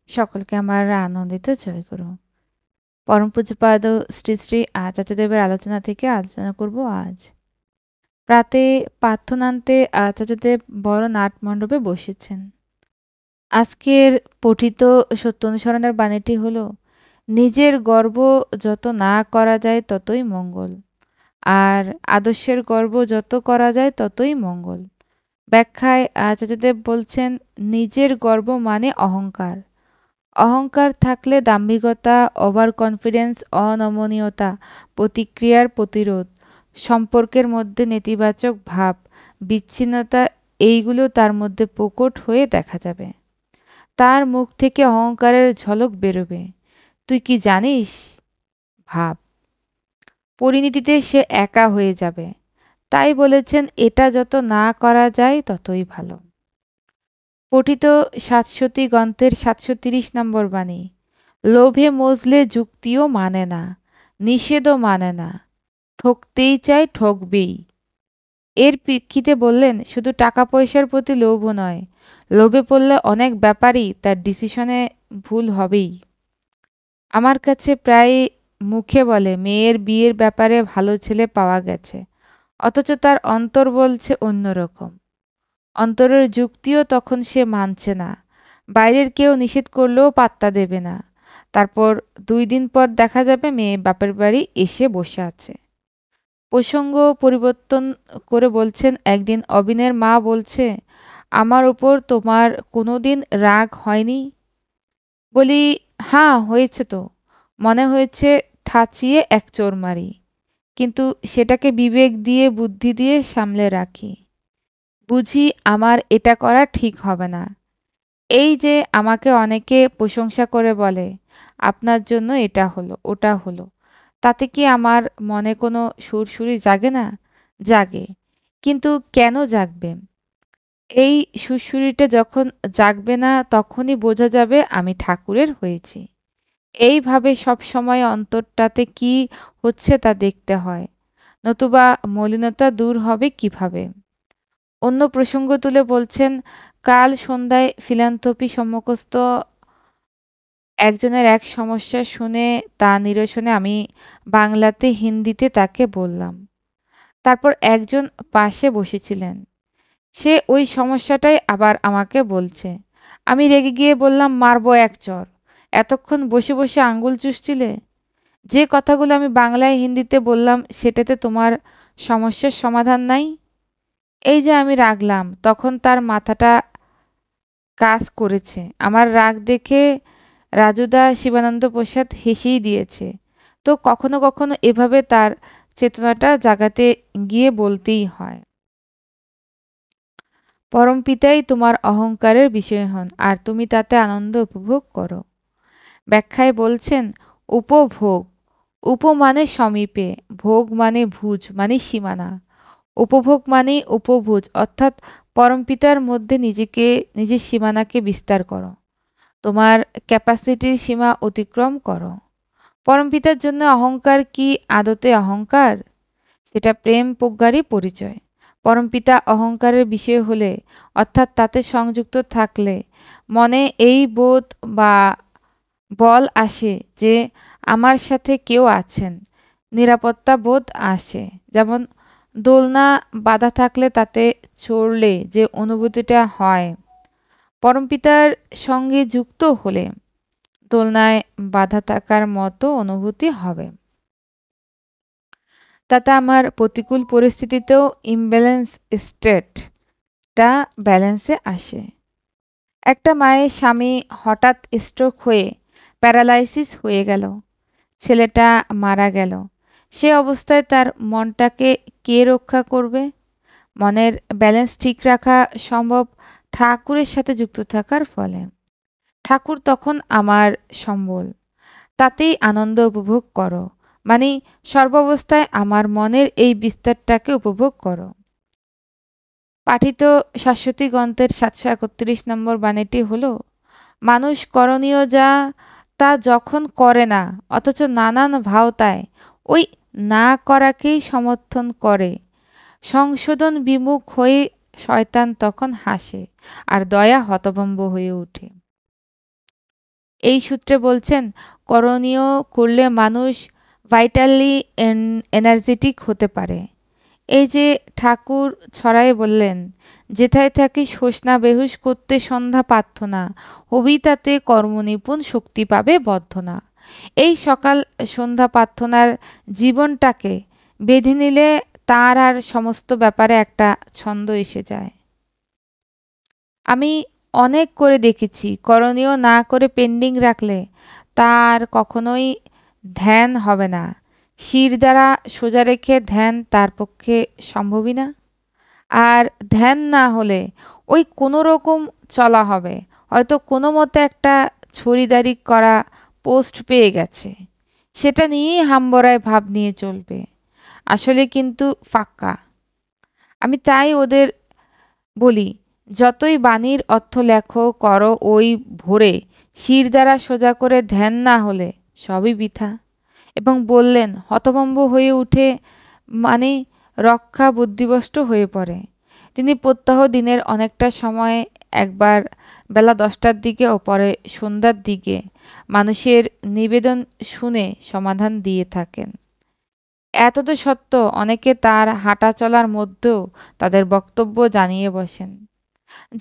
সকলকে আমার আনন্দিত জয়গুরু। পরম পূজ্যপাদ শ্রী শ্রী আচার্যদেবের আলোচনা থেকে আলোচনা করব আজ। প্রাতে প্রার্থনান্তে আচার্যদেব বড় নাটমণ্ডপে বসেছেন। আজকের পঠিত সত্য অনুসরণের বাণীটি হল, নিজের গর্ব যত না করা যায় ততই মঙ্গল, আর আদর্শের গর্ব যত করা যায় ততই মঙ্গল। ব্যাখ্যায় আচার্যদেব বলছেন, নিজের গর্ব মানে অহংকার। অহংকার থাকলে দাম্ভিকতা, ওভার কনফিডেন্স, অনমনীয়তা, প্রতিক্রিয়ার প্রতিরোধ, সম্পর্কের মধ্যে নেতিবাচক ভাব, বিচ্ছিন্নতা, এইগুলো তার মধ্যে প্রকট হয়ে দেখা যাবে। তার মুখ থেকে অহংকারের ঝলক বেরোবে। তুই কি জানিস? ভাব। পরিণতিতে সে একা হয়ে যাবে। তাই বলেছেন, এটা যত না করা যায় ততই ভালো। পঠিত ৭০০ গ্রন্থের ৭৩০ নম্বর বাণী। লোভে মজলে যুক্তিও মানে না, নিষেধও মানে না, ঠকতেই চায়, ঠকবেই। এর প্রেক্ষিতে বললেন, শুধু টাকা পয়সার প্রতি লোভও নয়, লোভে পড়লে অনেক ব্যাপারই তার ডিসিশনে ভুল হবেই। আমার কাছে প্রায় মুখে বলে, মেয়ের বিয়ের ব্যাপারে ভালো ছেলে পাওয়া গেছে, অথচ তার অন্তর বলছে অন্যরকম। অন্তরের যুক্তিও তখন সে মানছে না, বাইরের কেউ নিষেধ করলেও পাত্তা দেবে না। তারপর 2 দিন পর দেখা যাবে মেয়ে বাপের বাড়ি এসে বসে আছে। প্রসঙ্গ পরিবর্তন করে বলছেন, একদিন অবিনের মা বলছে, আমার ওপর তোমার কোনোদিন রাগ হয়নি? বলি, হ্যাঁ হয়েছে তো, মনে হয়েছে ঠাচিয়ে এক চোর মারি, কিন্তু সেটাকে বিবেক দিয়ে বুদ্ধি দিয়ে সামলে রাখি। বুঝি আমার এটা করা ঠিক হবে না। এই যে আমাকে অনেকে প্রশংসা করে বলে, আপনার জন্য এটা হলো ওটা হলো, তাতে কি আমার মনে কোনো সুরসুরি জাগে না? জাগে। কিন্তু কেন জাগবে? এই সুরসুরিটা যখন জাগবে না, তখনই বোঝা যাবে আমি ঠাকুরের হয়েছি। এইভাবে সব সময় অন্তরটাতে কি হচ্ছে তা দেখতে হয়, নতুবা মলিনতা দূর হবে কিভাবে? অন্য প্রসঙ্গ তুলে বলছেন, কাল সন্ধ্যায় ফিলান্থ্রপি সম্মুখস্থ একজনের এক সমস্যা শুনে তা নিরসনে আমি বাংলাতে হিন্দিতে তাকে বললাম। তারপর একজন পাশে বসেছিলেন, সে ওই সমস্যাটাই আবার আমাকে বলছে। আমি রেগে গিয়ে বললাম, মারবো এক চড়, এতক্ষণ বসে বসে আঙ্গুল চুষছিলে। যে কথাগুলো আমি বাংলায় হিন্দিতে বললাম সেটাতে তোমার সমস্যার সমাধান নাই। এই যে আমি রাগলাম, তখন তার মাথাটা কাজ করেছে। আমার রাগ দেখে রাজুদা শিবানন্দ প্রসাদ হেসেই দিয়েছে। তো কখনো কখনো এভাবে তার চেতনাটা জাগাতে গিয়ে বলতেই হয়, পরমপিতাই তোমার অহংকারের বিষয় হন, আর তুমি তাতে আনন্দ উপভোগ করো। ব্যাখ্যায় বলছেন, উপভোগ, উপ মানে সমীপে, ভোগ মানে ভুজ মানে সীমানা, উপভোগ মানে উপভুজ, অর্থাৎ পরমপিতার মধ্যে নিজের সীমানাকে বিস্তার করো, তোমার ক্যাপাসিটির সীমা অতিক্রম করো। পরমপিতার জন্য অহংকার কি আদতে অহংকার? সেটা প্রেম প্রজ্ঞারই পরিচয়। পরমপিতা অহংকারের বিষয় হলে, অর্থাৎ তাতে সংযুক্ত থাকলে, মনে এই বোধ বা বল আসে যে আমার সাথে কেউ আছেন, নিরাপত্তা বোধ আসে। যেমন দোলনা বাঁধা থাকলে তাতে চড়লে যে অনুভূতিটা হয়, পরমপিতার সঙ্গে যুক্ত হলে দোলনায় বাঁধা থাকার মতো অনুভূতি হবে। তাতে আমার প্রতিকূল পরিস্থিতিতেও ইমব্যালেন্স স্টেটটা ব্যালেন্সে আসে। একটা মায়ের স্বামী হঠাৎ স্ট্রোক হয়ে প্যারালাইসিস হয়ে গেল, ছেলেটা মারা গেল। সে অবস্থায় তার মনটাকে কে রক্ষা করবে? মনের ব্যালেন্স ঠিক রাখা সম্ভব ঠাকুরের সাথে যুক্ত থাকার ফলে। ঠাকুর তখন আমার সম্বল, তাতেই আনন্দ উপভোগ করো, মানে সর্বাবস্থায় আমার মনের এই বিস্তারটাকে উপভোগ করো। পাঠিত শাশ্বতী গ্রন্থের ৭৩১ নম্বর বাণীটি হলো, মানুষ করণীয় যা তা যখন করে না, অথচ নানান ভাওতায় ওই না করাকেই সমর্থন করে, সংশোধন বিমুখ হয়ে শয়তান তখন হাসে আর দয়া হতভম্ব হয়ে ওঠে। এই সূত্রে বলছেন, করণীয় করলে মানুষ ভাইটালি এনার্জেটিক হতে পারে। এই যে ঠাকুর ছড়ায় বললেন, যেথায় থাকি শোষণা বেহুশ করতে সন্ধ্যা প্রার্থনা, হবি তাতে কর্মনিপুণ শক্তি পাবে বর্ধনা। এই সকাল সন্ধ্যা প্রার্থনার জীবনটাকে বেঁধে নিলে তার আর সমস্ত ব্যাপারে একটা ছন্দ এসে যায়। আমি অনেক করে দেখেছি, করণীয় না করে পেন্ডিং রাখলে তার কখনোই ধ্যান হবে না। শির দ্বারা সোজা রেখে ধ্যান তার পক্ষে সম্ভবই না। আর ধ্যান না হলে ওই কোনো রকম চলা হবে, হয়তো কোনো মতে একটা ছড়িদারি করা পোস্ট পেয়ে গেছে, সেটা নিয়েই হাম্বড়ায় ভাব নিয়ে চলবে, আসলে কিন্তু ফাঁকা। আমি তাই ওদের বলি, যতই বাণীর অর্থ লেখো করো, ওই ভোরে শির দ্বারা সোজা করে ধ্যান না হলে সবই বৃথা। এবং বললেন, হতভম্ব হয়ে উঠে মানে রক্ষা বুদ্ধিভ্রষ্ট হয়ে পড়ে। তিনি প্রত্যহ দিনের অনেকটা সময়, একবার বেলা 10টার দিকে ও পরে সন্ধ্যার দিকে, মানুষের নিবেদন শুনে সমাধান দিয়ে থাকেন। এত তো সত্য, অনেকে তার হাঁটা চলার মধ্যেও তাদের বক্তব্য জানিয়ে বসেন,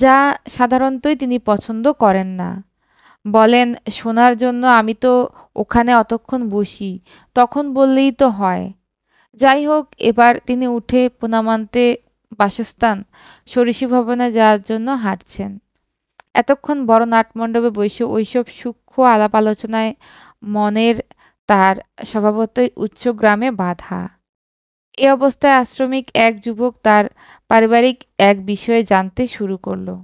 যা সাধারণতই তিনি পছন্দ করেন না। বলেন, শোনার জন্য আমি তো ওখানে অতক্ষণ বসি, তখন বললেই তো হয়। যাই হোক, এবার তিনি উঠে পুনামান্তে বাসস্থান ষোড়শী ভবনে যাওয়ার জন্য হাঁটছেন। এতক্ষণ বড় নাটমণ্ডপে বসে ওইসব সূক্ষ্ম আলাপ আলোচনায় মনের তার স্বভাবতই উচ্চগ্রামে বাঁধা। এ অবস্থায় আশ্রমিক এক যুবক তার পারিবারিক এক বিষয়ে জানতে শুরু করলো।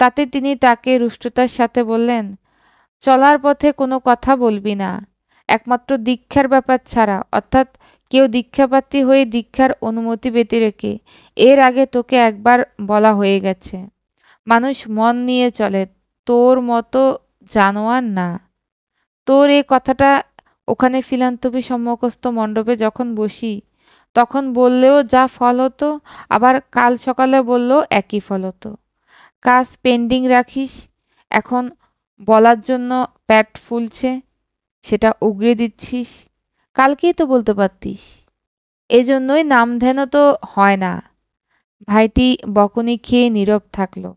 তাতে তিনি তাকে রুষ্টতার সাথে বললেন, চলার পথে কোনো কথা বলবি না, একমাত্র দীক্ষার ব্যাপার ছাড়া, অর্থাৎ কেউ দীক্ষাপ্রার্থী হয়ে দীক্ষার অনুমতি পেতে রেখে, এর আগে তোকে একবার বলা হয়ে গেছে, মানুষ মন নিয়ে চলে, তোর মতো জানোয়ার না। তোর এ কথাটা ওখানে ফিলান্থপি সম্মুখস্থ মণ্ডপে যখন বসি তখন বললেও যা ফল হতো, আবার কাল সকালে বললেও একই ফল হতো। কাজ পেন্ডিং রাখিস, এখন বলার জন্য পেট ফুলছে, সেটা উগরে দিচ্ছিস, কালকেই তো বলতে পারতিস। এজন্যই নাম ধ্যানও তো হয় না। ভাইটি বকুনি খেয়ে নীরব থাকলো।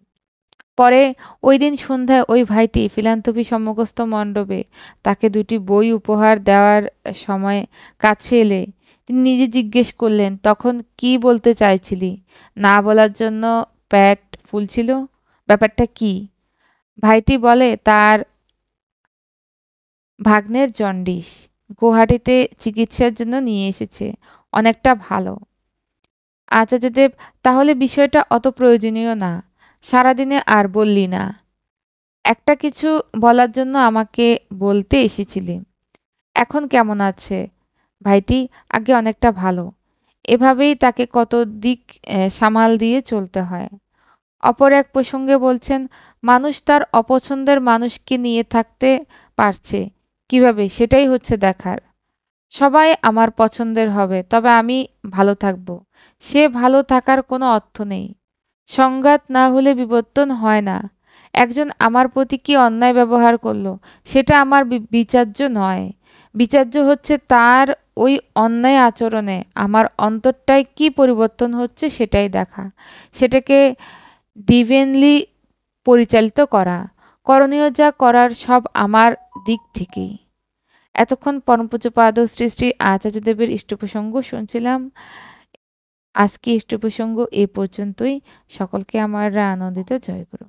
পরে ওই দিন সন্ধ্যায় ওই ভাইটি ফিলান্থপি সম্মুখস্থ মণ্ডপে তাকে 2টি বই উপহার দেওয়ার সময় কাছে এলে তিনি নিজে জিজ্ঞেস করলেন, তখন কি বলতে চাইছিলি? না বলার জন্য পেট ফুলছিল, ব্যাপারটা কি? ভাইটি বলে, তার ভাগ্নের জন্ডিস, গুয়াহাটিতে চিকিৎসার জন্য নিয়ে এসেছে, অনেকটা ভালো। আচার্যদেব, তাহলে বিষয়টা অত প্রয়োজনীয় না, সারাদিনে আর বললি না, একটা কিছু বলার জন্য আমাকে বলতে এসেছিলি। এখন কেমন আছে ভাইটি? আগে অনেকটা ভালো। এভাবেই তাকে কত দিক সামাল দিয়ে চলতে হয়। অপর এক প্রসঙ্গে বলছেন, মানুষ তার অপছন্দের মানুষকে নিয়ে থাকতে পারছে কিভাবে, সেটাই হচ্ছে দেখার। সবাই আমার পছন্দের হবে, তবে আমি ভালো থাকব, সে ভালো থাকার কোনো অর্থ নেই। সংঘাত না হলে বিবর্তন হয় না। একজন আমার প্রতি কি অন্যায় ব্যবহার করলো, সেটা আমার বিচার্য নয়। বিচার্য হচ্ছে তার ওই অন্যায় আচরণে আমার অন্তরটায় কি পরিবর্তন হচ্ছে সেটাই দেখা, সেটাকে ডিভেনলি পরিচালিত করা। করণীয় যা করার সব আমার দিক থেকেই। এতক্ষণ পরমপূজ্যপাদ শ্রী শ্রী আচার্যদেবের ইষ্টপ্রসঙ্গ শুনছিলাম। আজকে ইষ্টপ্রসঙ্গ এ পর্যন্তই। সকলকে আমার আনন্দিত জয় গুরু।